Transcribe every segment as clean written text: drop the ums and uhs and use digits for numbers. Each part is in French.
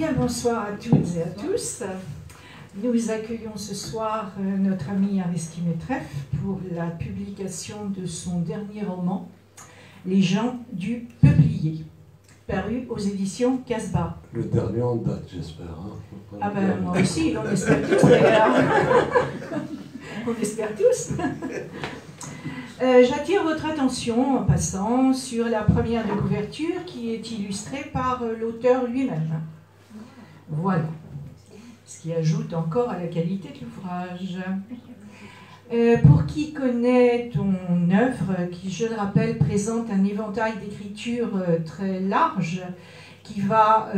Bien, bonsoir à toutes et à tous. Nous accueillons ce soir notre ami Aristide Metref pour la publication de son dernier roman, Les gens du Peuplier, paru aux éditions Casbah. Le dernier en date, j'espère. Hein. Ah ben, moi aussi, on espère tous d'ailleurs. On espère tous. J'attire votre attention en passant sur la première de couverture qui est illustrée par l'auteur lui-même. Voilà, ce qui ajoute encore à la qualité de l'ouvrage. Pour qui connaît ton œuvre, qui, je le rappelle, présente un éventail d'écriture très large, qui va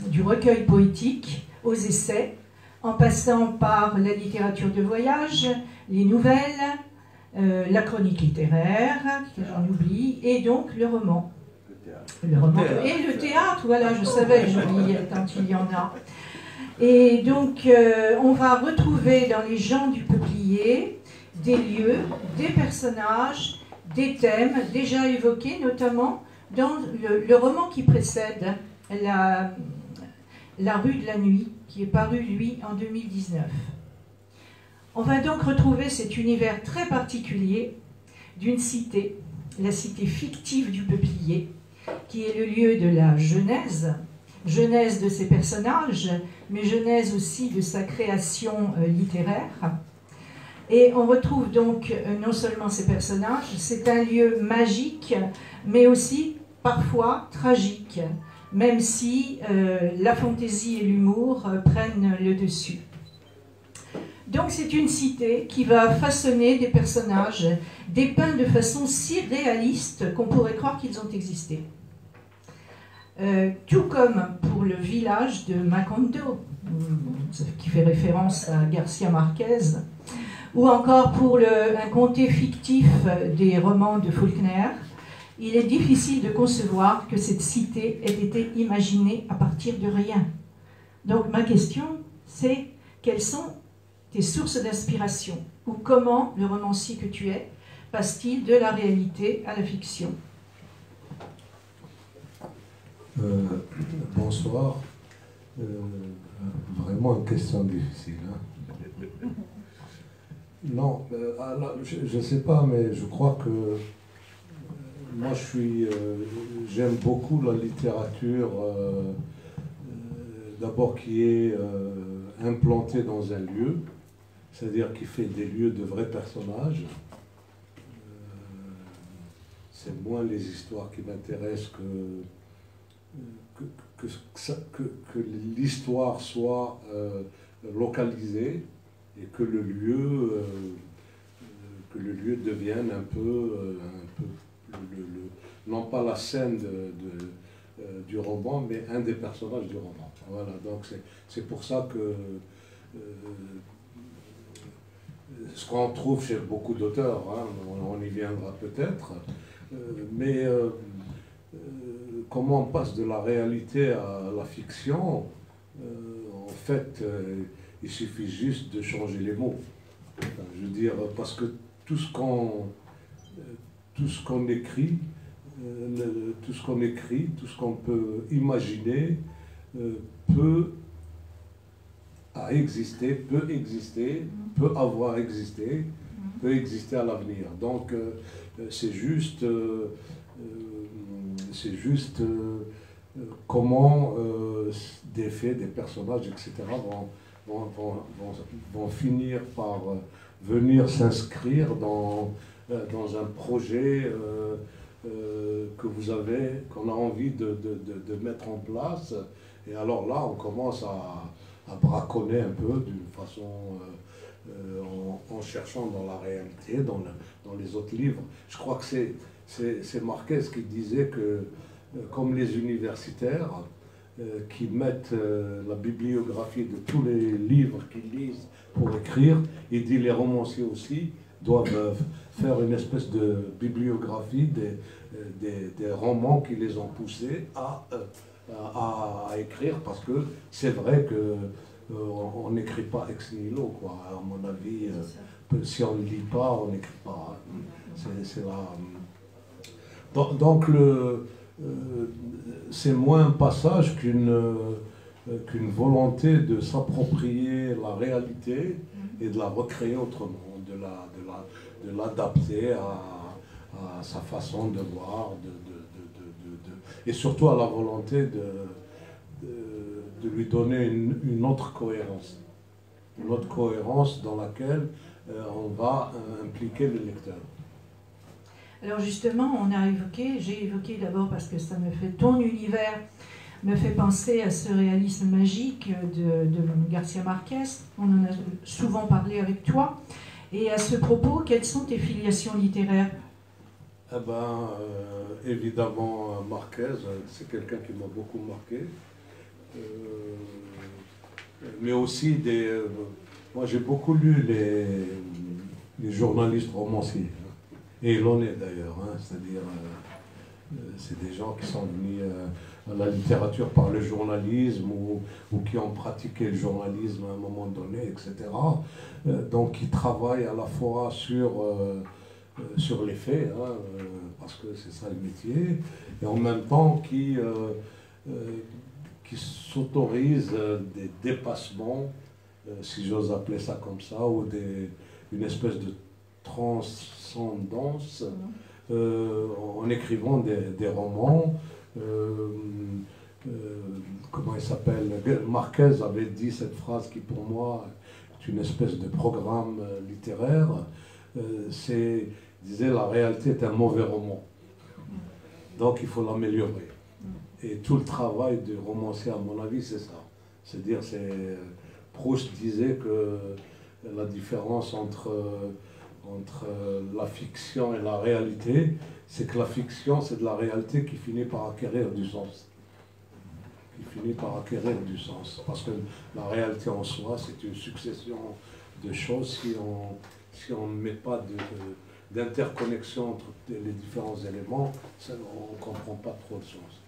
du recueil poétique aux essais, en passant par la littérature de voyage, les nouvelles, la chronique littéraire, que j'en oublie, et donc le roman. Le roman et le théâtre, voilà, je savais que j'oubliais tant il y en a. Et donc, on va retrouver dans Les gens du Peuplier des lieux, des personnages, des thèmes déjà évoqués, notamment dans le roman qui précède, La rue de la nuit, qui est paru, lui, en 2019. On va donc retrouver cet univers très particulier d'une cité, la cité fictive du Peuplier, qui est le lieu de la genèse de ses personnages, mais genèse aussi de sa création littéraire. Et on retrouve donc non seulement ces personnages, c'est un lieu magique, mais aussi parfois tragique, même si la fantaisie et l'humour prennent le dessus. Donc c'est une cité qui va façonner des personnages dépeints de façon si réaliste qu'on pourrait croire qu'ils ont existé. Tout comme pour le village de Macondo, qui fait référence à Garcia Marquez, ou encore pour un comté fictif des romans de Faulkner, il est difficile de concevoir que cette cité ait été imaginée à partir de rien. Donc ma question, c'est quelles sont tes sources d'inspiration, ou comment le romancier que tu es passe-t-il de la réalité à la fiction? Bonsoir. Vraiment une question difficile. Hein. Non, je ne sais pas, mais je crois que moi j'aime beaucoup la littérature, d'abord qui est implantée dans un lieu, c'est-à-dire qui fait des lieux de vrais personnages. C'est moins les histoires qui m'intéressent que l'histoire soit localisée et que le lieu devienne un peu non pas la scène du roman, mais un des personnages du roman. Voilà, donc c'est pour ça que ce qu'on trouve chez beaucoup d'auteurs, hein, on y viendra peut-être, mais comment on passe de la réalité à la fiction, en fait, il suffit juste de changer les mots. Enfin, je veux dire, parce que tout ce qu'on écrit, tout ce qu'on peut imaginer, peut exister, peut avoir existé, peut exister à l'avenir. Donc, c'est juste comment des faits, des personnages, etc. vont finir par venir s'inscrire dans un projet qu'on a envie de mettre en place. Et alors là, on commence à braconner un peu d'une façon, en cherchant dans la réalité, dans les autres livres. Je crois que c'est Marquez qui disait que, comme les universitaires qui mettent la bibliographie de tous les livres qu'ils lisent pour écrire, il dit les romanciers aussi doivent faire une espèce de bibliographie des romans qui les ont poussés à écrire, parce que c'est vrai que on n'écrit pas ex nihilo, quoi. À mon avis, si on ne lit pas, on n'écrit pas. C'est là. Donc c'est moins un passage qu'une volonté de s'approprier la réalité et de la recréer autrement, de l'adapter à sa façon de voir, et surtout à la volonté de lui donner une autre cohérence. Une autre cohérence dans laquelle on va impliquer le lecteur. Alors justement, j'ai évoqué d'abord parce que ça me fait, ton univers me fait penser à ce réalisme magique de Garcia Marquez. On en a souvent parlé avec toi. Et à ce propos, quelles sont tes filiations littéraires? Eh ben, évidemment, Marquez, c'est quelqu'un qui m'a beaucoup marqué. Mais aussi moi, j'ai beaucoup lu les journalistes romanciers. Et il en est d'ailleurs, hein, c'est-à-dire, c'est des gens qui sont venus à la littérature par le journalisme ou qui ont pratiqué le journalisme à un moment donné, etc. Donc, ils travaillent à la fois sur les faits, hein, parce que c'est ça le métier, et en même temps qui s'autorisent des dépassements, si j'ose appeler ça comme ça, ou une espèce de transcendance en écrivant des romans. Comment il s'appelle? Marquez avait dit cette phrase qui pour moi est une espèce de programme littéraire. Il disait la réalité est un mauvais roman. Donc il faut l'améliorer. Et tout le travail du romancier, à mon avis, c'est ça. C'est-à-dire, Proust disait que la différence entre la fiction et la réalité, c'est que la fiction, c'est de la réalité qui finit par acquérir du sens. Parce que la réalité en soi, c'est une succession de choses si on ne met pas d'interconnexion entre les différents éléments, on ne comprend pas trop le sens.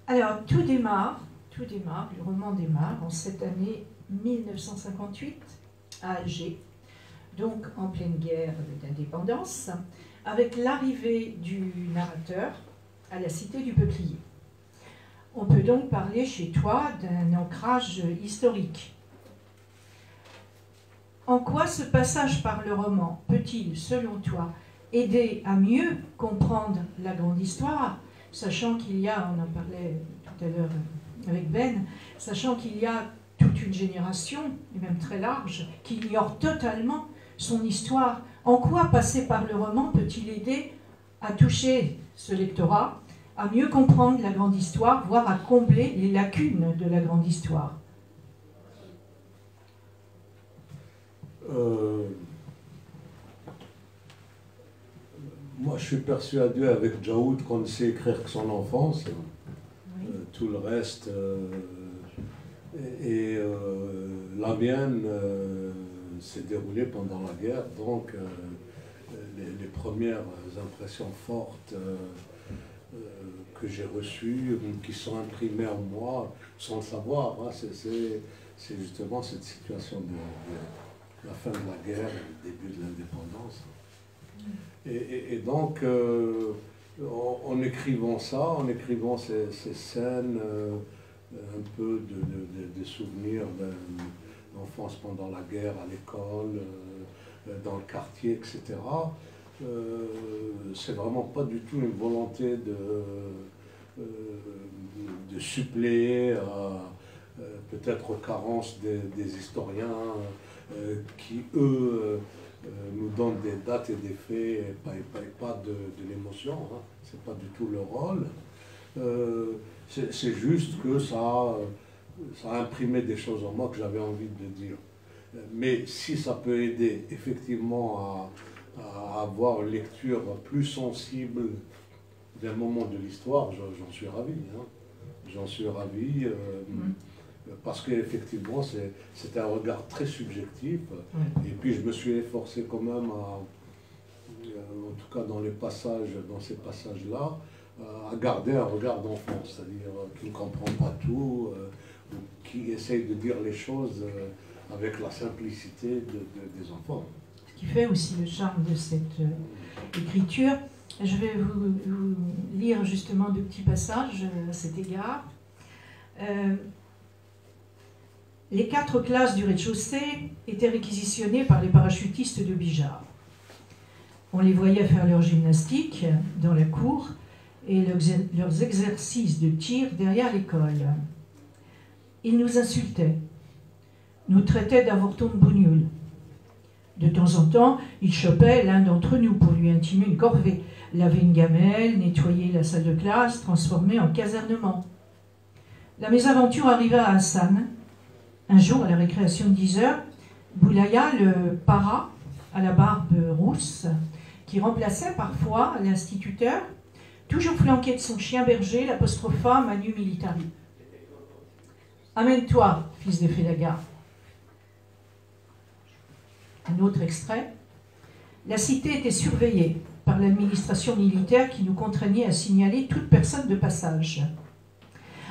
Alors, tout démarre, le roman démarre en cette année 1958 à Alger, donc en pleine guerre d'indépendance, avec l'arrivée du narrateur à la cité du Peuplier. On peut donc parler chez toi d'un ancrage historique. En quoi ce passage par le roman peut-il, selon toi, aider à mieux comprendre la grande histoire, sachant qu'il y a, on en parlait tout à l'heure avec Ben, sachant qu'il y a toute une génération, et même très large, qui ignore totalement son histoire. En quoi passer par le roman peut-il aider à toucher ce lectorat, à mieux comprendre la grande histoire, voire à combler les lacunes de la grande histoire? Moi, je suis persuadé avec Jaoud qu'on ne sait écrire que son enfance. Oui. Tout le reste. La mienne s'est déroulée pendant la guerre, donc les premières impressions fortes que j'ai reçues, qui sont imprimées en moi, sans le savoir, hein, c'est justement cette situation de la fin de la guerre et le début de l'indépendance. Et donc, en écrivant ça, en écrivant ces scènes, un peu de souvenirs d'enfance pendant la guerre à l'école, dans le quartier, etc., c'est vraiment pas du tout une volonté de suppléer peut-être aux carences des historiens qui, eux, nous donnent des dates et des faits et pas de l'émotion, hein. C'est pas du tout leur rôle. C'est juste que ça a imprimé des choses en moi que j'avais envie de dire. Mais si ça peut aider effectivement à avoir une lecture plus sensible d'un moment de l'histoire, j'en suis ravi. Hein. J'en suis ravi. Parce qu'effectivement, c'est un regard très subjectif. Et puis, je me suis efforcé quand même, en tout cas dans ces passages-là, à garder un regard d'enfant, c'est-à-dire qui ne comprend pas tout, ou qui essaye de dire les choses avec la simplicité des enfants. Ce qui fait aussi le charme de cette écriture. Je vais vous lire justement deux petits passages à cet égard. Les 4 classes du rez-de-chaussée étaient réquisitionnées par les parachutistes de Bijar. On les voyait faire leur gymnastique dans la cour et leurs exercices de tir derrière l'école. Ils nous insultaient, nous traitaient d'avortons de bougnoules. De temps en temps, ils chopaient l'un d'entre nous pour lui intimer une corvée, laver une gamelle, nettoyer la salle de classe, transformer en casernement. La mésaventure arriva à Hassan. Un jour, à la récréation de 10 heures, Boulaya, le para à la barbe rousse, qui remplaçait parfois l'instituteur, toujours flanqué de son chien berger, l'apostropha Manu Militari. « Amène-toi, fils de Félaga !» Un autre extrait. La cité était surveillée par l'administration militaire qui nous contraignait à signaler toute personne de passage.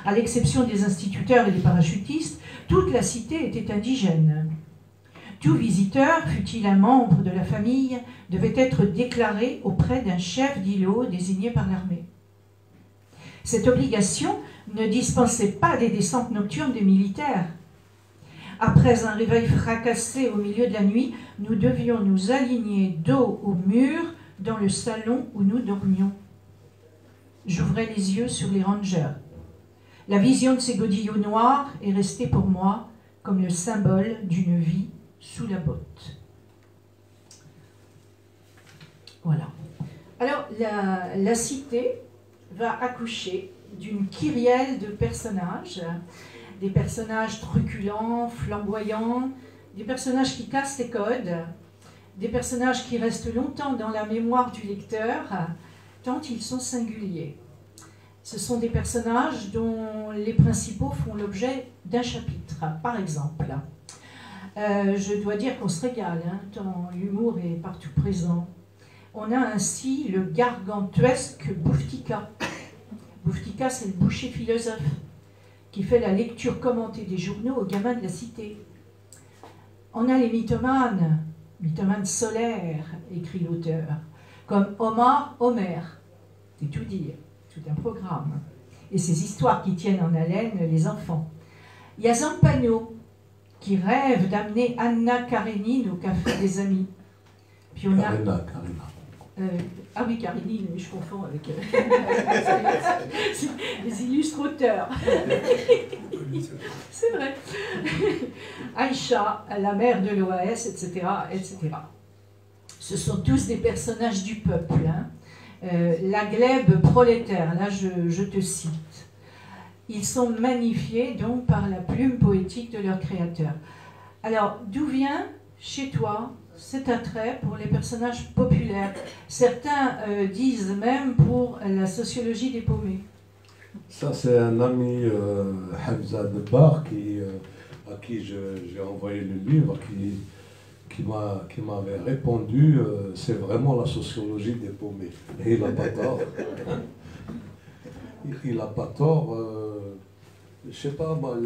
À l'exception des instituteurs et des parachutistes, toute la cité était indigène. Tout visiteur, fût-il un membre de la famille, devait être déclaré auprès d'un chef d'îlot désigné par l'armée. Cette obligation ne dispensait pas des descentes nocturnes des militaires. Après un réveil fracassé au milieu de la nuit, nous devions nous aligner dos au mur dans le salon où nous dormions. J'ouvrais les yeux sur les rangers. La vision de ces godillots noirs est restée pour moi comme le symbole d'une vie sous la botte. Voilà. Alors, la cité va accoucher d'une kyrielle de personnages, des personnages truculents, flamboyants, des personnages qui cassent les codes, des personnages qui restent longtemps dans la mémoire du lecteur, tant ils sont singuliers. Ce sont des personnages dont les principaux font l'objet d'un chapitre, par exemple. Je dois dire qu'on se régale, hein, tant l'humour est partout présent. On a ainsi le gargantuesque Bouftika. Bouftika, c'est le boucher philosophe qui fait la lecture commentée des journaux aux gamins de la cité. On a les mythomanes solaires, écrit l'auteur, comme Omar Homer, c'est tout dire, tout un programme, et ces histoires qui tiennent en haleine les enfants. Il y a Zampano, qui rêve d'amener Anna Karénine au café des amis. Puis on a... Karina. Ah oui, Karénine, mais je confonds avec les illustres auteurs. C'est vrai. Aïcha, la mère de l'OAS, etc., etc. Ce sont tous des personnages du peuple. Hein. La glèbe prolétaire, là je te cite. Ils sont magnifiés donc par la plume poétique de leur créateur. Alors, d'où vient chez toi cet attrait pour les personnages populaires? Certains disent même pour la sociologie des paumés. Ça, c'est un ami, Hamza Debar, à qui j'ai envoyé le livre, qui m'avait répondu c'est vraiment la sociologie des paumés. Et il n'a pas tort. Il n'a pas tort. Je sais pas, moi,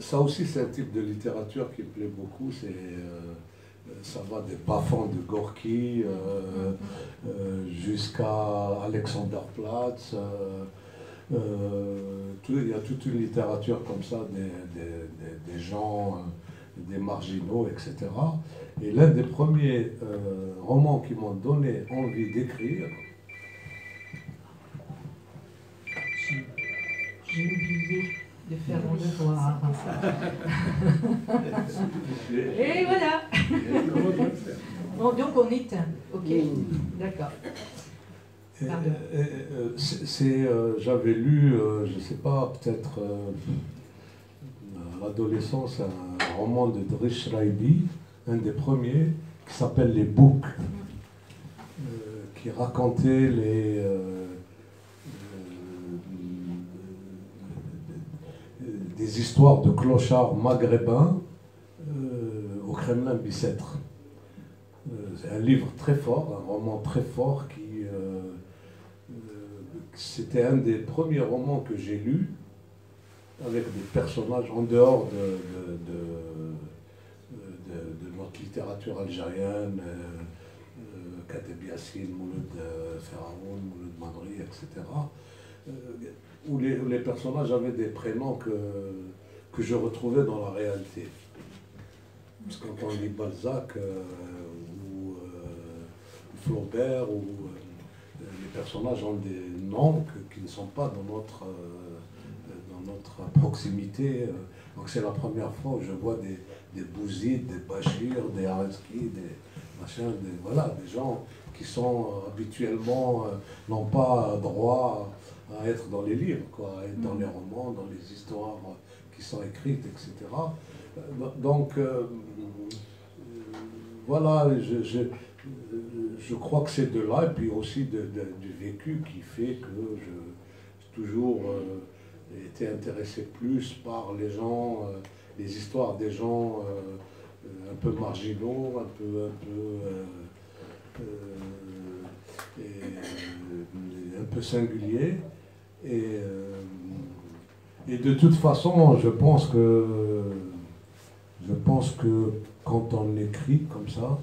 ça aussi c'est un type de littérature qui me plaît beaucoup. Ça va des bas-fonds de Gorky jusqu'à Alexanderplatz. Il y a toute une littérature comme ça, des gens, des marginaux, etc. Et l'un des premiers romans qui m'ont donné envie d'écrire, j'ai oublié de faire mon devoir. Et voilà. Bon, donc on éteint. Ok, d'accord. J'avais lu, je ne sais pas, peut-être à l'adolescence, un roman de Driss Raïbi, un des premiers, qui s'appelle Les Boucs, qui racontait des histoires de clochards maghrébins au Kremlin-Bicêtre. C'est un livre très fort, un roman très fort c'était un des premiers romans que j'ai lus avec des personnages en dehors de notre littérature algérienne, Kateb Yassine, Mouloud Ferraoun, Mouloud Madri, etc. Où les personnages avaient des prénoms que je retrouvais dans la réalité. Parce que quand on lit Balzac ou Flaubert, les personnages ont des noms qui ne sont pas dans notre proximité. Donc c'est la première fois où je vois des Bouzid, des Bachir, des Areski, des machins, voilà, des gens qui sont habituellement n'ont pas droit à être dans les livres, quoi, à être dans les romans, dans les histoires qui sont écrites, etc. Donc voilà, je crois que c'est de là, et puis aussi du vécu qui fait que j'ai toujours été intéressé plus par les gens, les histoires des gens un peu marginaux, un peu singuliers. Et de toute façon, je pense que quand on écrit comme ça,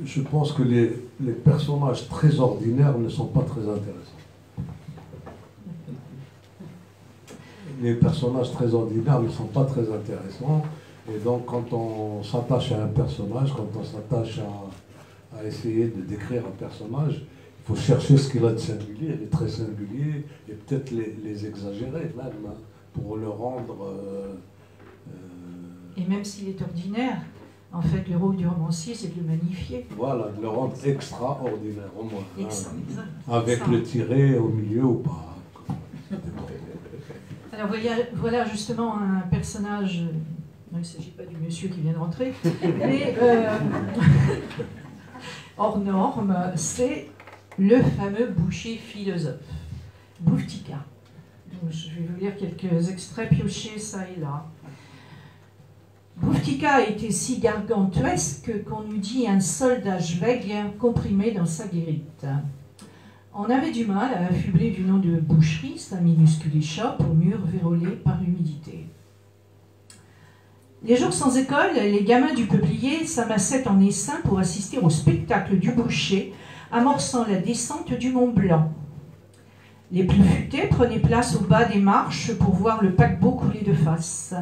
je pense que les personnages très ordinaires ne sont pas très intéressants. Les personnages très ordinaires ne sont pas très intéressants. Et donc, quand on s'attache à un personnage, quand on s'attache à essayer de décrire un personnage, il faut chercher ce qu'il a de singulier, il est très singulier, et peut-être les exagérer même, hein, pour le rendre... Et même s'il est ordinaire, en fait, le rôle du romancier, c'est de le magnifier. Voilà, de le rendre extraordinaire, au moins. Hein, avec le tiret au milieu ou pas. Alors voilà justement un personnage... Non, il ne s'agit pas du monsieur qui vient de rentrer, mais hors norme, c'est le fameux boucher philosophe, Bouftika. Donc, je vais vous lire quelques extraits piochés ça et là. Bouftika a été si gargantuesque qu'on eût dit un soldat schweg comprimé dans sa guérite. On avait du mal à affubler du nom de boucherie sa minuscule échoppe au mur vérolé par l'humidité. Les jours sans école, les gamins du peuplier s'amassaient en essaim pour assister au spectacle du boucher amorçant la descente du Mont Blanc. Les plus futés prenaient place au bas des marches pour voir le paquebot couler de face.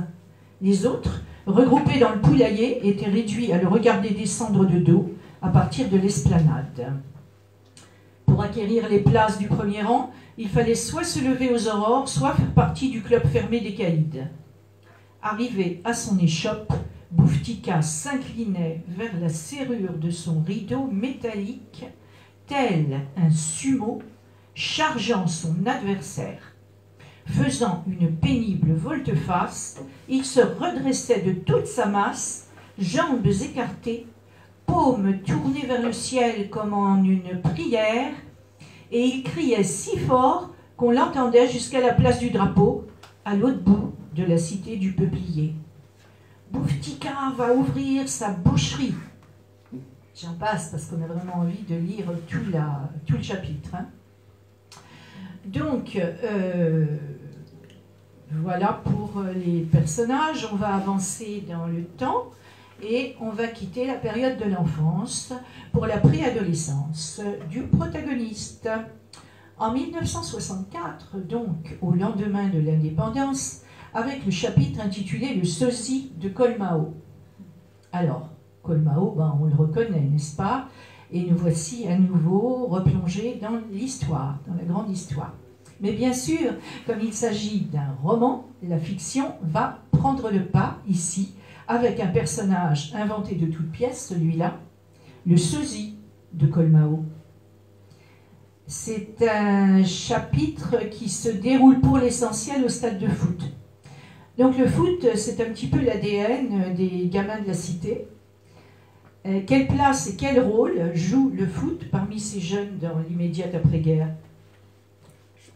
Les autres, regroupés dans le poulailler, étaient réduits à le regarder descendre de dos à partir de l'esplanade. Pour acquérir les places du premier rang, il fallait soit se lever aux aurores, soit faire partie du club fermé des caïds. Arrivé à son échoppe, Bouftika s'inclinait vers la serrure de son rideau métallique, tel un sumo chargeant son adversaire. Faisant une pénible volte-face, il se redressait de toute sa masse, jambes écartées, paumes tournées vers le ciel comme en une prière, et il criait si fort qu'on l'entendait jusqu'à la place du drapeau, à l'autre bout de la cité du peuplier. Bouftika va ouvrir sa boucherie. J'en passe parce qu'on a vraiment envie de lire tout le chapitre. Hein. Donc, voilà pour les personnages. On va avancer dans le temps et on va quitter la période de l'enfance pour la préadolescence du protagoniste. En 1964, donc au lendemain de l'indépendance, avec le chapitre intitulé « Le sosie de Colmao ». Alors, Colmao, on le reconnaît, n'est-ce pas? Et nous voici à nouveau replongés dans l'histoire, dans la grande histoire. Mais bien sûr, comme il s'agit d'un roman, la fiction va prendre le pas ici, avec un personnage inventé de toutes pièces, celui-là, le sosie de Colmao. C'est un chapitre qui se déroule pour l'essentiel au stade de foot. Donc le foot, c'est un petit peu l'ADN des gamins de la cité. Quelle place et quel rôle joue le foot parmi ces jeunes dans l'immédiate après-guerre?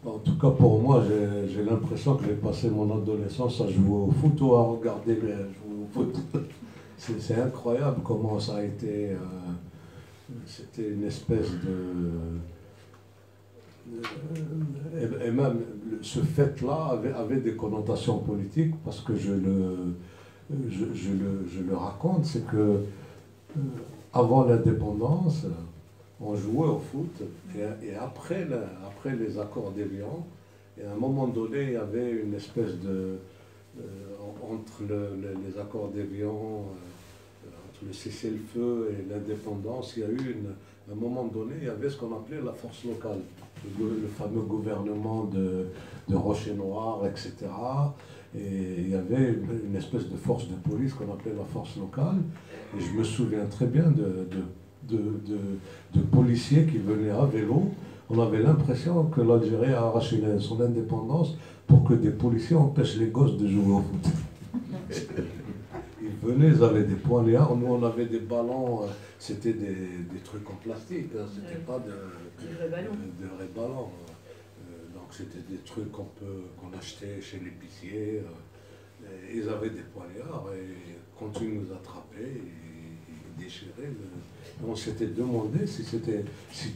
En tout cas pour moi, j'ai l'impression que j'ai passé mon adolescence à jouer au foot ou à regarder jouer au foot. C'est incroyable comment ça a été... C'était une espèce et même ce fait-là avait des connotations politiques, parce que je le raconte, c'est que avant l'indépendance, on jouait au foot, et après les accords d'Évian, et à un moment donné, il y avait une espèce de... entre les accords d'Évian, entre le cessez-le-feu et l'indépendance, il y a eu à un moment donné, il y avait ce qu'on appelait la force locale, le fameux gouvernement de Rocher Noir, etc. Et il y avait une espèce de force de police qu'on appelait la force locale. Et je me souviens très bien de policiers qui venaient à vélo. On avait l'impression que l'Algérie a arraché son indépendance pour que des policiers empêchent les gosses de jouer au foot. Ils venaient, ils avaient des poignards, nous on avait des ballons, c'était des trucs en plastique, hein, c'était pas de vrais ballons. Donc c'était des trucs qu'on achetait chez l'épicier. Ils avaient des poignards et quand ils nous attrapaient, ils déchiraient. On s'était demandé si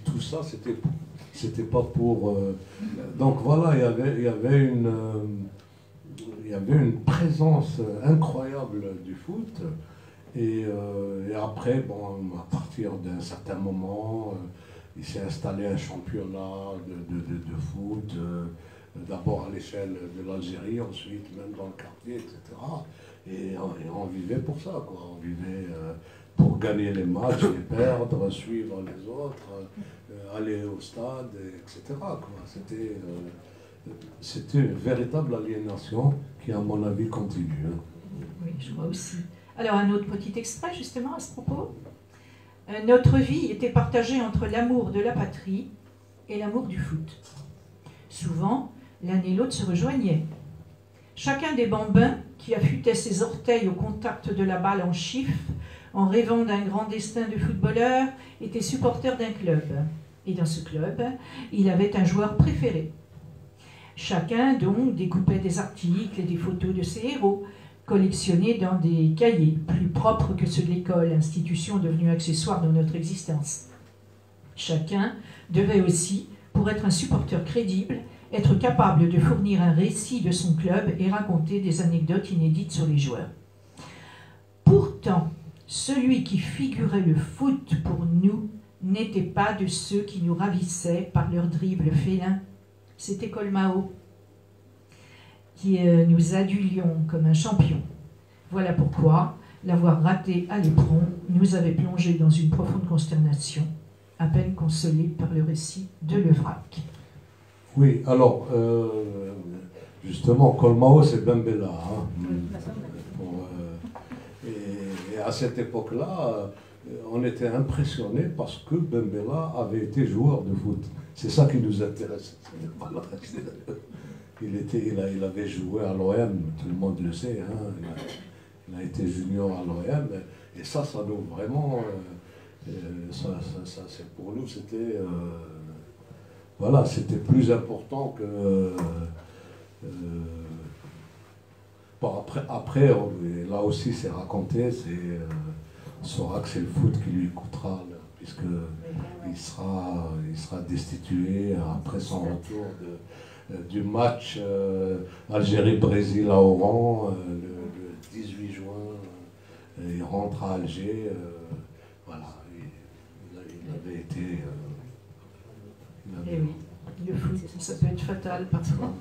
tout ça c'était pas pour. Donc voilà, il y avait une présence incroyable du foot. Et après, bon, à partir d'un certain moment, il s'est installé un championnat de foot, d'abord à l'échelle de l'Algérie, ensuite même dans le quartier, etc. Et on vivait pour ça, quoi. On vivait pour gagner les matchs, les perdre, suivre les autres, aller au stade, etc., quoi. C'était une véritable aliénation qui, à mon avis, continue. Oui, je crois aussi. Alors, un autre petit extrait, justement, à ce propos. Notre vie était partagée entre l'amour de la patrie et l'amour du foot. Souvent, l'un et l'autre se rejoignaient. Chacun des bambins qui affûtait ses orteils au contact de la balle en chiffre, en rêvant d'un grand destin de footballeur, était supporter d'un club. Et dans ce club, il avait un joueur préféré. Chacun, donc, découpait des articles et des photos de ses héros, collectionnés dans des cahiers, plus propres que ceux de l'école, institution devenue accessoire dans notre existence. Chacun devait aussi, pour être un supporter crédible, être capable de fournir un récit de son club et raconter des anecdotes inédites sur les joueurs. Pourtant, celui qui figurait le foot pour nous n'était pas de ceux qui nous ravissaient par leur dribble félin. C'était Colmao, qui nous adulions comme un champion. Voilà pourquoi l'avoir raté à l'éperon nous avait plongé dans une profonde consternation, à peine consolé par le récit de Levrac. Oui, alors, justement, Colmao, c'est Bembella. Hein. Et à cette époque-là, on était impressionnés parce que Bembella avait été joueur de foot. C'est ça qui nous intéresse. Il avait joué à l'OM, tout le monde le sait. Hein. Il a été junior à l'OM. Et ça nous vraiment... pour nous, c'était... voilà, c'était plus important que... bon, après, là aussi, c'est raconté, on saura que c'est le foot qui lui coûtera, puisqu'il sera destitué après son retour du match Algérie-Brésil à Oran, le 18 juin. Il rentre à Alger. Voilà, il avait été... Eh oui, le foot, ça peut être fatal parfois.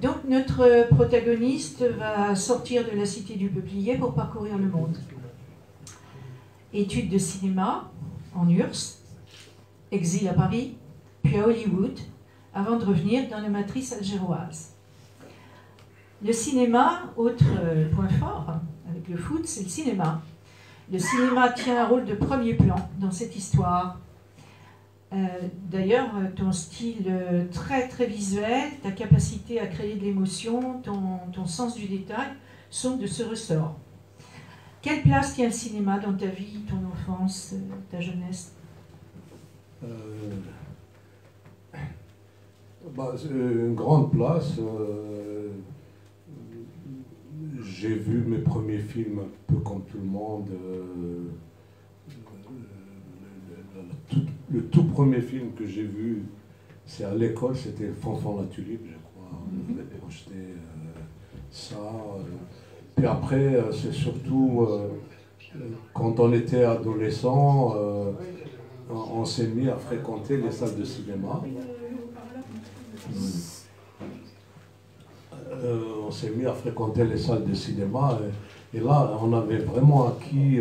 Donc notre protagoniste va sortir de la cité du Peuplier pour parcourir le monde. Études de cinéma en URSS, exil à Paris, puis à Hollywood, avant de revenir dans la matrice algéroise. Le cinéma, autre point fort avec le foot, c'est le cinéma. Le cinéma tient un rôle de premier plan dans cette histoire. D'ailleurs, ton style très très visuel, ta capacité à créer de l'émotion, ton sens du détail sont de ce ressort. Quelle place tient le cinéma dans ta vie, ton enfance, ta jeunesse? Une grande place. J'ai vu mes premiers films un peu comme tout le monde. Le tout premier film que j'ai vu, c'est à l'école, c'était Fanfan la Tulipe, je crois. On avait projeté ça. Puis après, c'est surtout quand on était adolescent, on s'est mis à fréquenter les salles de cinéma. On s'est mis à fréquenter les salles de cinéma et là, on avait vraiment acquis,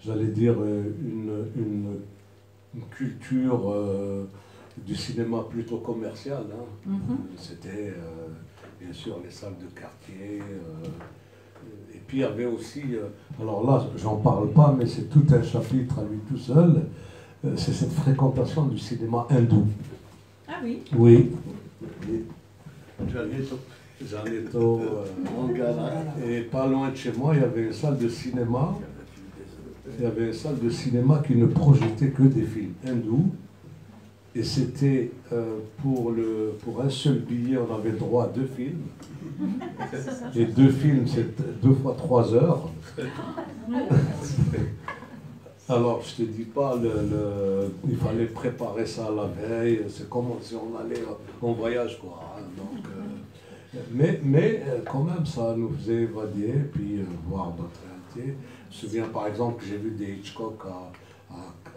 j'allais dire, une culture du cinéma plutôt commercial. Hein. C'était bien sûr les salles de quartier. Et puis il y avait aussi, alors là, j'en parle pas, mais c'est tout un chapitre à lui tout seul, c'est cette fréquentation du cinéma hindou. Ah oui? Oui. Janeto, et pas loin de chez moi, il y avait une salle de cinéma. Il y avait une salle de cinéma qui ne projetait que des films hindous. Et c'était pour un seul billet, on avait droit à 2 films. Et 2 films, c'est 2 fois 3 heures. Alors, je ne te dis pas, il fallait préparer ça la veille. C'est comme si on allait en voyage, quoi. Hein, donc, mais quand même, ça nous faisait évader, puis voir d'autres réalités. Je me souviens par exemple que j'ai vu des Hitchcock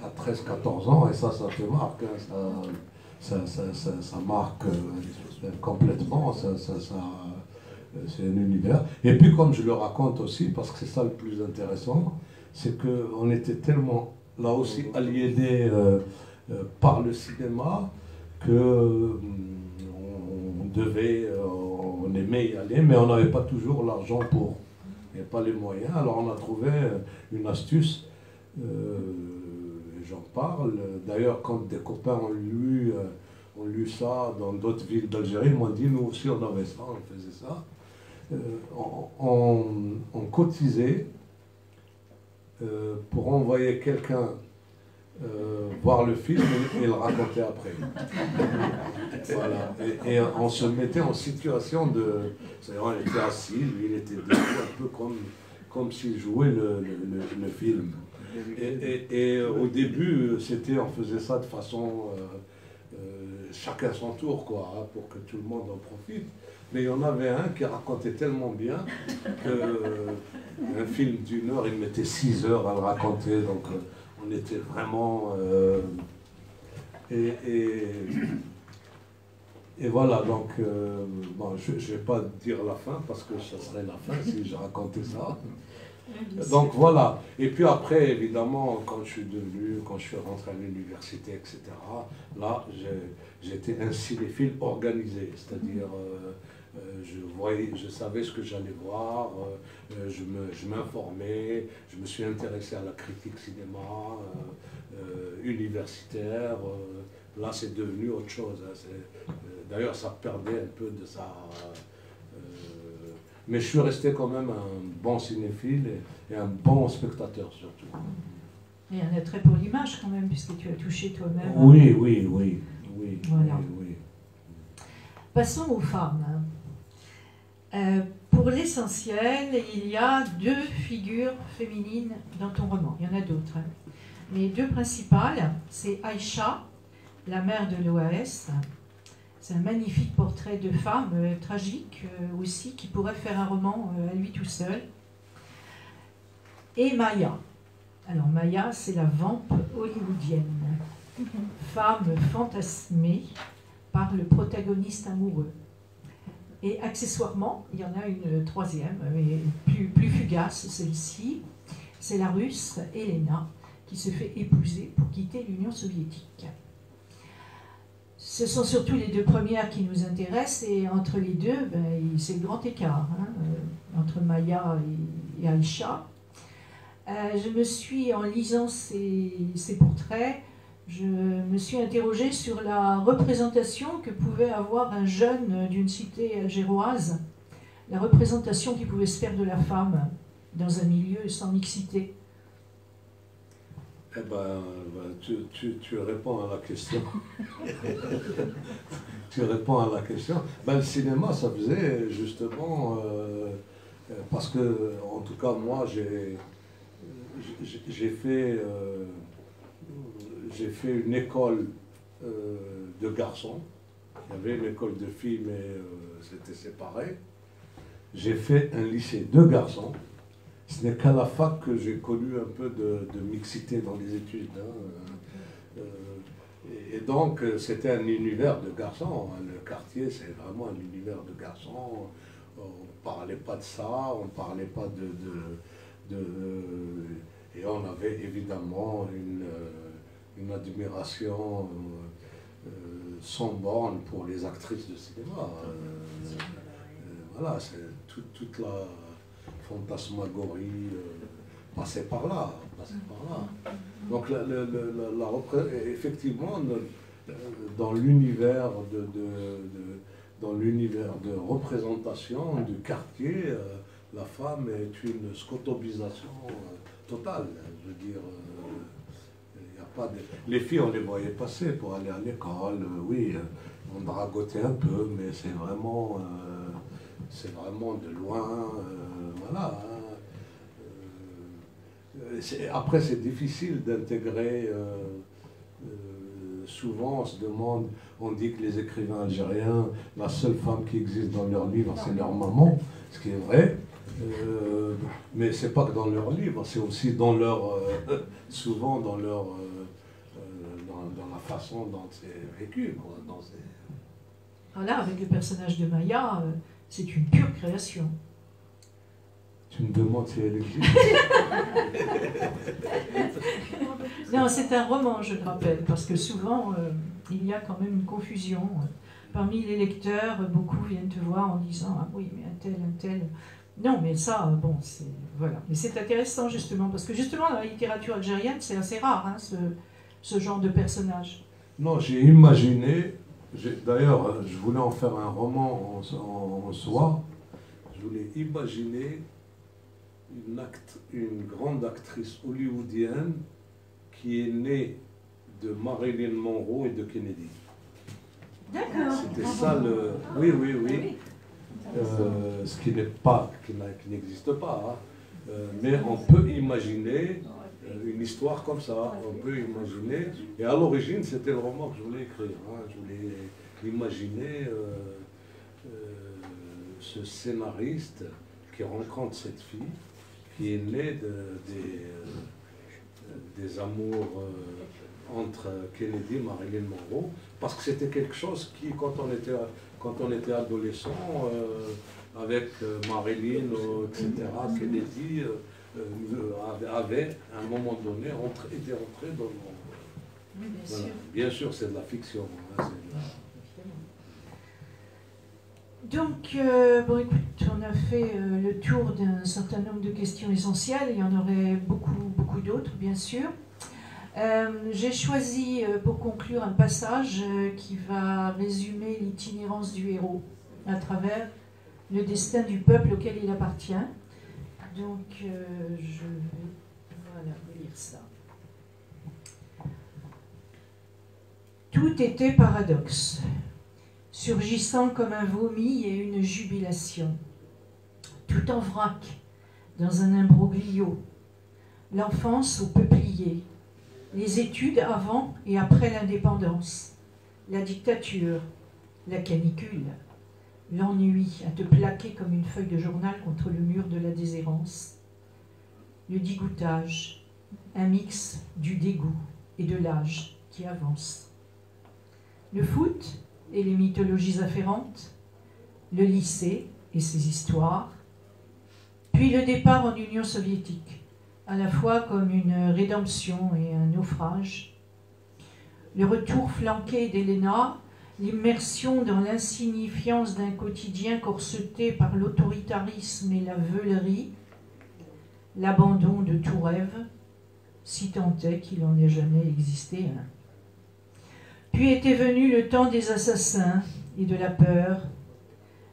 à 13-14 ans, et ça te marque. Hein, ça marque complètement, c'est un univers. Et puis comme je le raconte aussi, parce que c'est ça le plus intéressant, c'est qu'on était tellement là aussi aliénés par le cinéma que on aimait y aller, mais on n'avait pas toujours l'argent pour. Il n'y avait pas les moyens, alors on a trouvé une astuce, j'en parle. D'ailleurs, quand des copains ont lu ça dans d'autres villes d'Algérie, ils m'ont dit, nous aussi on avait ça, on faisait ça. On cotisait pour envoyer quelqu'un voir le film et le raconter après. Voilà. Et on se mettait en situation de... C'est-à-dire, on était assis, lui il était debout, un peu comme s'il jouait le film. Et au début, on faisait ça de façon... chacun son tour, quoi, hein, pour que tout le monde en profite. Mais il y en avait un qui racontait tellement bien qu'un film d'1 heure, il mettait 6 heures à le raconter. Donc on était vraiment... Et voilà, donc bon, je ne vais pas dire la fin parce que ça serait la fin si je racontais ça. Donc voilà. Et puis après, évidemment, quand je suis rentré à l'université, etc., là, j'étais un cinéphile organisé, c'est-à-dire je savais ce que j'allais voir, je m'informais, je me suis intéressé à la critique cinéma universitaire. Là, c'est devenu autre chose. Hein, d'ailleurs, ça perdait un peu de sa... mais je suis resté quand même un bon cinéphile et un bon spectateur surtout. Et un attrait pour l'image quand même, puisque tu as touché toi-même. Oui. Voilà. Oui. Passons aux femmes. Pour l'essentiel, il y a 2 figures féminines dans ton roman. Il y en a d'autres. Hein. Mais 2 principales, c'est Aïcha, la mère de l'OAS. C'est un magnifique portrait de femme, tragique aussi, qui pourrait faire un roman à lui tout seul. Et Maya. Alors Maya, c'est la vampe hollywoodienne. Femme fantasmée par le protagoniste amoureux. Et accessoirement, il y en a une 3e, mais plus fugace, celle-ci. C'est la Russe Elena, qui se fait épouser pour quitter l'Union soviétique. Ce sont surtout les 2 premières qui nous intéressent, et entre les 2, c'est le grand écart, hein, entre Maya et Aïcha. En lisant ces portraits, je me suis interrogée sur la représentation que pouvait avoir un jeune d'une cité algéroise, la représentation qui pouvait se faire de la femme dans un milieu sans mixité. Eh ben, tu réponds à la question. Tu réponds à la question. Le cinéma, ça faisait justement... parce que, en tout cas, moi, j'ai fait... j'ai fait une école de garçons. Il y avait une école de filles, mais c'était séparé. J'ai fait un lycée de garçons. Ce n'est qu'à la fac que j'ai connu un peu de mixité dans les études. Hein. Et donc, c'était un univers de garçons. Le quartier, c'est vraiment un univers de garçons. On ne parlait pas de ça, on ne parlait pas et on avait évidemment une admiration sans borne pour les actrices de cinéma. Voilà, c'est toute la fantasmagorie passait par là. Donc, effectivement, dans l'univers de représentation du quartier, la femme est une scotobisation totale. Je veux dire, y a pas de... Les filles, on les voyait passer pour aller à l'école, oui, on dragotait un peu, mais c'est vraiment de loin, voilà. Après, c'est difficile d'intégrer. Souvent, on se demande, on dit que les écrivains algériens, la seule femme qui existe dans leurs livres, c'est leur maman, ce qui est vrai. Mais c'est pas que dans leurs livres, c'est aussi dans leur, souvent dans leur, dans la façon dont c'est vécu, quoi. Alors là, avec le personnage de Maya, c'est une pure création. Tu me demandes si elle existe. Non, c'est un roman, je le rappelle, parce que souvent, il y a quand même une confusion. Parmi les lecteurs, beaucoup viennent te voir en disant « Ah oui, mais un tel... » Non, mais ça, bon, c'est... Voilà. Mais c'est intéressant, justement, parce que justement, dans la littérature algérienne, c'est assez rare, hein, ce genre de personnage. Non, j'ai imaginé... D'ailleurs, je voulais en faire un roman en soi. Je voulais imaginer une grande actrice hollywoodienne qui est née de Marilyn Monroe et de Kennedy. D'accord. C'était ça le... Oui. Ce qui n'est pas, qui n'existe pas. Hein. Mais on peut imaginer une histoire comme ça. On peut imaginer... Et à l'origine, c'était le roman que je voulais écrire. Hein. Je voulais imaginer ce scénariste qui rencontre cette fille, qui est née des amours entre Kennedy et Marilyn Monroe, parce que c'était quelque chose qui, quand on était adolescent, avec Marilyn, etc., Kennedy avait, à un moment donné, été entré dans le monde. Oui, bien voilà. sûr. Bien sûr, c'est de la fiction. Hein, Donc, bon, écoute, on a fait le tour d'un certain nombre de questions essentielles. Il y en aurait beaucoup d'autres, bien sûr. J'ai choisi, pour conclure, un passage qui va résumer l'itinérance du héros à travers le destin du peuple auquel il appartient. Donc, je vais vous lire ça. Tout était paradoxe, surgissant comme un vomi et une jubilation. Tout en vrac, dans un imbroglio, l'enfance au peuplier, les études avant et après l'indépendance, la dictature, la canicule, l'ennui à te plaquer comme une feuille de journal contre le mur de la déshérence, le dégoûtage, un mix du dégoût et de l'âge qui avance. Le foot et les mythologies afférentes, le lycée et ses histoires, puis le départ en Union soviétique, à la fois comme une rédemption et un naufrage, le retour flanqué d'Helena, l'immersion dans l'insignifiance d'un quotidien corseté par l'autoritarisme et la veulerie, l'abandon de tout rêve, si tant est qu'il en ait jamais existé un. Puis était venu le temps des assassins et de la peur,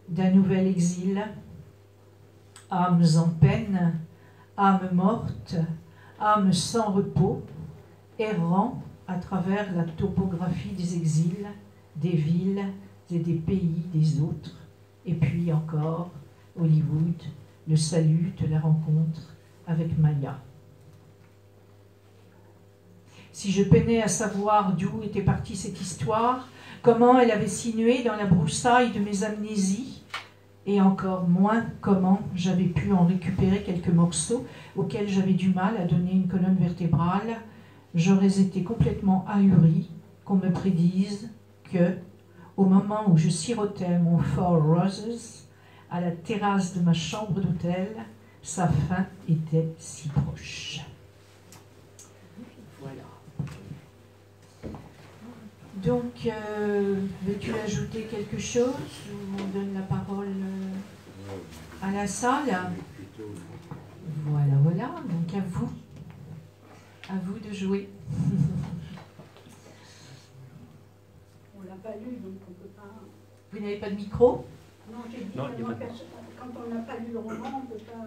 d'un nouvel exil, âmes en peine, âmes mortes, âmes sans repos, errant à travers la topographie des exils, des villes et des pays des autres, et puis encore Hollywood, le salut de la rencontre avec Maya. si je peinais à savoir d'où était partie cette histoire, comment elle avait sinué dans la broussaille de mes amnésies, et encore moins comment j'avais pu en récupérer quelques morceaux auxquels j'avais du mal à donner une colonne vertébrale, j'aurais été complètement ahuri qu'on me prédise que, au moment où je sirotais mon Four Roses à la terrasse de ma chambre d'hôtel, sa fin était si proche. Voilà. Donc, veux-tu ajouter quelque chose ou on donne la parole à la salle? Voilà, voilà. Donc à vous de jouer. On l'a pas lu, donc on peut pas. Vous n'avez pas de micro? Non, j'ai dit quand on n'a pas lu le roman, on peut pas.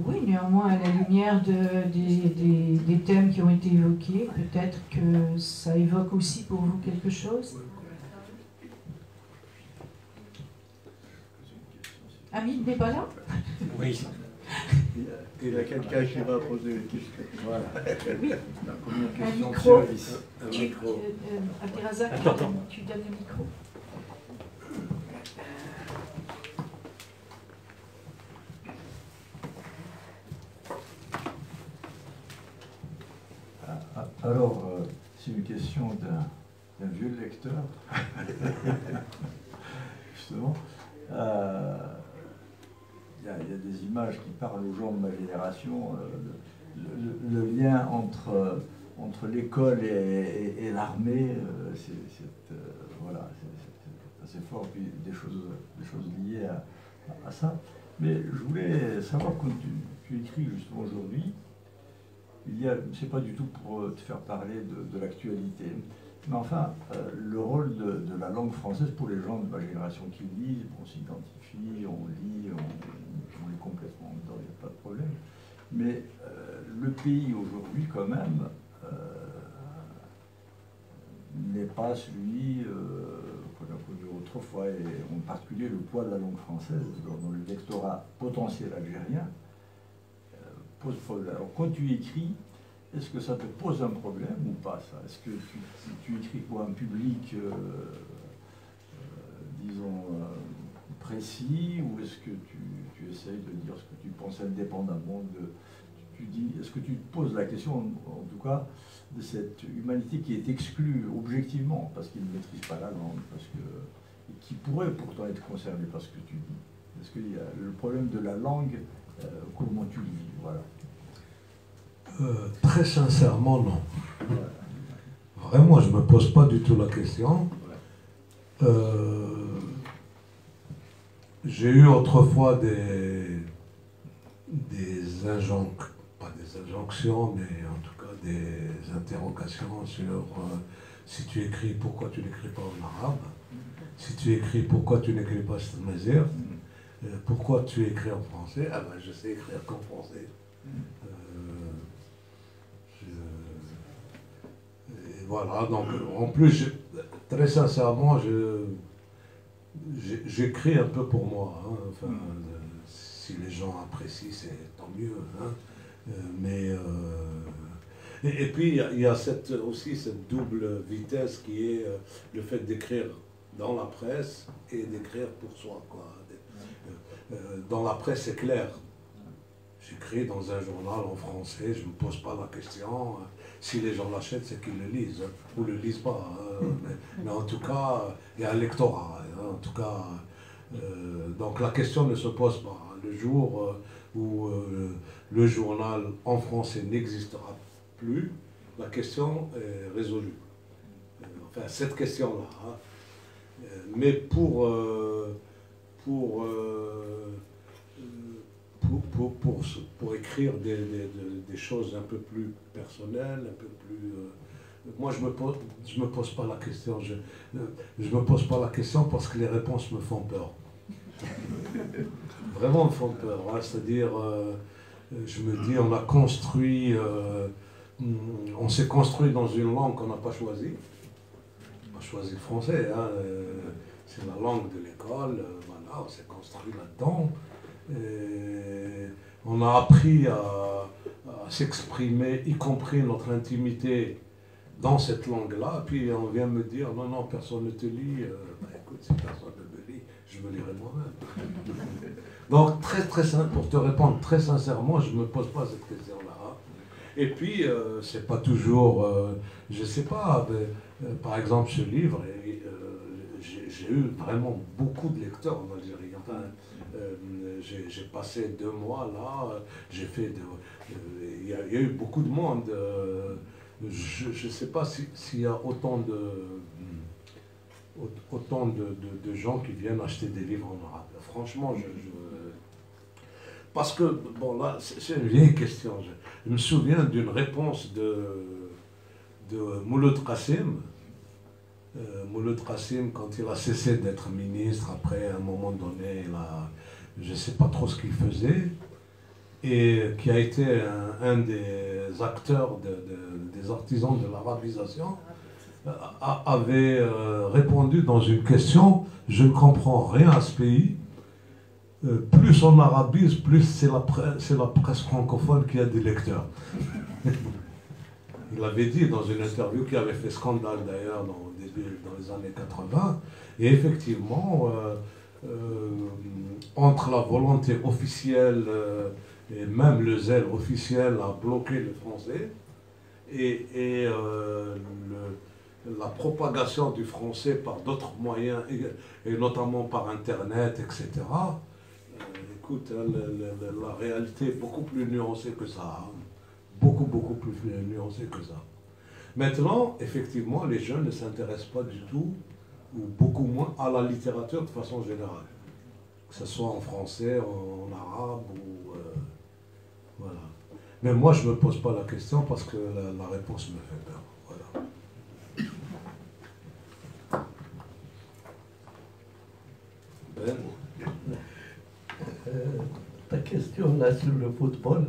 Oui, néanmoins, à la lumière des thèmes qui ont été évoqués, peut-être que ça évoque aussi pour vous quelque chose. Hamid n'est pas là? Oui. Il y a quelqu'un qui va poser une question. Voilà. Oui. La première question de micro. service. Abderrazak, tu donnes le micro. Alors, c'est une question d'un vieux lecteur, justement. Il y a des images qui parlent aux gens de ma génération. Le lien entre l'école et l'armée, voilà, c'est assez fort. Puis des choses liées à ça. Mais je voulais savoir, quand tu écris justement aujourd'hui, c'est pas du tout pour te faire parler de l'actualité, mais enfin, le rôle de la langue française pour les gens de ma génération qui lisent, on s'identifie, on lit, on est complètement dedans, il n'y a pas de problème. Mais le pays aujourd'hui, quand même, n'est pas celui qu'on a connu autrefois, et en particulier le poids de la langue française dans le lectorat potentiel algérien pose problème. Alors quand tu écris, est-ce que ça te pose un problème ou pas ça? Est-ce que tu écris pour un public, disons, précis, ou est-ce que tu essayes de dire ce que tu penses indépendamment de... Est-ce que tu te poses la question, en tout cas, de cette humanité qui est exclue objectivement parce qu'il ne maîtrise pas la langue, et qui pourrait pourtant être concernée par ce que tu dis? Est-ce qu'il y a le problème de la langue, comment tu le vis? Voilà. Très sincèrement, non. Vraiment, je ne me pose pas du tout la question. J'ai eu autrefois des pas des injonctions, mais en tout cas des interrogations sur si tu écris, pourquoi tu n'écris pas en arabe, si tu écris, pourquoi tu n'écris pas Stamazir, pourquoi tu écris en français. Ah ben, je sais écrire qu'en français. Et voilà, donc en plus, très sincèrement, j'écris un peu pour moi. Hein, enfin, si les gens apprécient, c'est tant mieux. Hein, et puis, il y a aussi cette double vitesse qui est le fait d'écrire dans la presse et d'écrire pour soi, quoi. Dans la presse, c'est clair. J'écris dans un journal en français, je ne me pose pas la question. Si les gens l'achètent, c'est qu'ils le lisent, ou ne le lisent pas. Mais en tout cas, il y a un lectorat. En tout cas, donc la question ne se pose pas. Le jour où le journal en français n'existera plus, la question est résolue. Enfin, cette question-là. Hein. Mais pour écrire des choses un peu plus personnelles, un peu plus... moi, je me pose pas la question. Je me pose pas la question parce que les réponses me font peur. Vraiment me font peur. Hein. C'est-à-dire, je me dis, on s'est construit dans une langue qu'on n'a pas choisie. On a choisi le français. Hein. C'est la langue de l'école. Voilà, on s'est construit là-dedans. Et on a appris à s'exprimer, y compris notre intimité, dans cette langue-là. Puis on vient me dire, non, non, personne ne te lit. Écoute, si personne ne me lit, je me lirai moi-même. Donc, pour te répondre très sincèrement, je ne me pose pas cette question-là. Hein. Et puis, c'est pas toujours, je sais pas, par exemple, ce livre, j'ai eu vraiment beaucoup de lecteurs en Algérie. Enfin, j'ai passé 2 mois là, j'ai fait il y a eu beaucoup de monde. Je ne sais pas s'il y a autant de gens qui viennent acheter des livres en arabe. Franchement, parce que, bon là, c'est une vieille question. Je me souviens d'une réponse de Mouloud Qassim. Mouloud Qassim, quand il a cessé d'être ministre, après, à un moment donné, je ne sais pas trop ce qu'il faisait, et qui a été un des acteurs, des artisans de l'arabisation, avait répondu dans une question, je ne comprends rien à ce pays, plus on arabise, plus c'est la presse francophone qui a des lecteurs. Il avait dit dans une interview qui avait fait scandale d'ailleurs dans les années 80, et effectivement, entre la volonté officielle et même le zèle officiel à bloquer le français et la propagation du français par d'autres moyens, et notamment par Internet, etc., écoute, la réalité est beaucoup plus nuancée que ça. Hein. Beaucoup plus nuancée que ça. Maintenant, effectivement, les jeunes ne s'intéressent pas du tout, ou beaucoup moins, à la littérature de façon générale. Que ce soit en français, en arabe, ou... voilà. Mais moi, je ne me pose pas la question parce que la réponse me fait peur. Voilà. Ben. Ta question là sur le football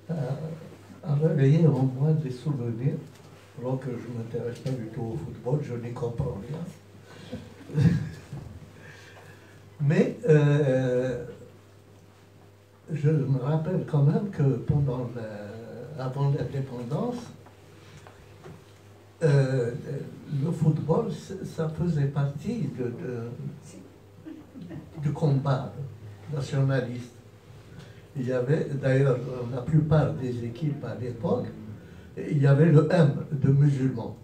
a réveillé en moi des souvenirs, alors que je ne m'intéresse pas du tout au football, je n'y comprends rien. Mais je me rappelle quand même que avant l'indépendance, le football, ça faisait partie du combat nationaliste. Il y avait, d'ailleurs, la plupart des équipes à l'époque, il y avait le M de musulmans.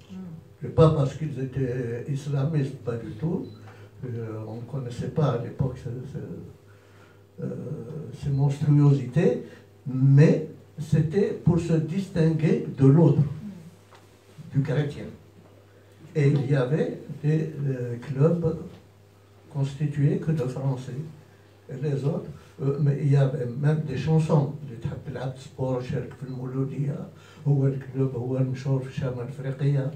Pas parce qu'ils étaient islamistes, pas du tout. On ne connaissait pas à l'époque ces monstruosités, mais c'était pour se distinguer de l'autre, du chrétien. Et il y avait des clubs constitués que de Français. Et les autres, mais il y avait même des chansons. اللي تحب تلعب سبور شارك في المولودية، هو الكلوب هو المشهور في الشمال الأفريقية،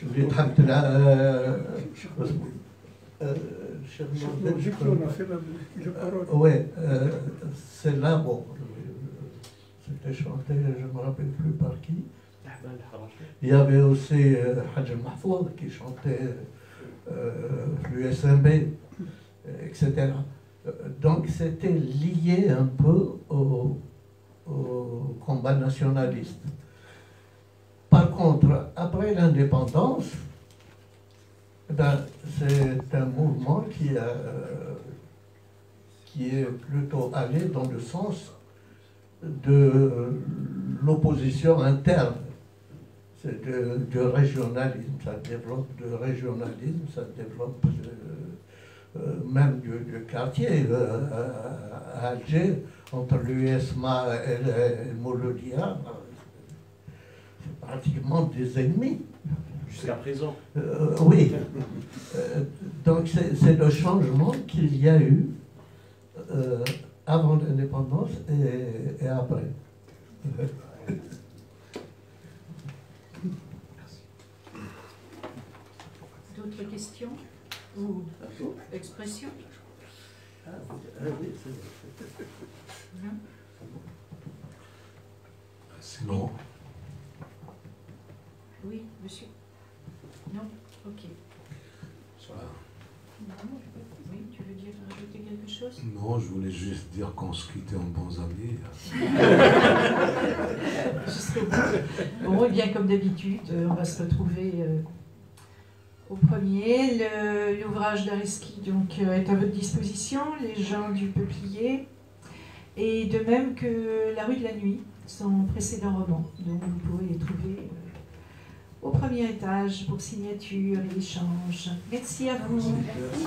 اللي تحب تلعب oui, c'est là, bon, c'était chanté, je ne me rappelle plus par qui. Il y avait aussi Hadj Mahfouz qui chantait l'USMB, etc. Donc c'était lié un peu au combat nationaliste. Par contre, après l'indépendance, c'est un mouvement qui est plutôt allé dans le sens de l'opposition interne. C'est du régionalisme, ça développe du régionalisme, ça développe même du quartier à Alger, entre l'USMA et le Mouloudia, c'est pratiquement des ennemis. Jusqu'à présent. Oui. Donc c'est le changement qu'il y a eu avant l'indépendance et après. D'autres questions ou expressions? Sinon. Oui, monsieur. Non? Ok. Voilà. Oui, tu veux dire rajouter quelque chose? Non, je voulais juste dire qu'on se quittait en bons amis. Jusqu'au bout. Bon, et bien comme d'habitude, on va se retrouver au premier. L'ouvrage d'Areski donc est à votre disposition, Les gens du peuplier, et de même que La rue de la nuit, son précédent roman. Donc vous pourrez les trouver au premier étage pour signature et échange. Merci à vous. Merci.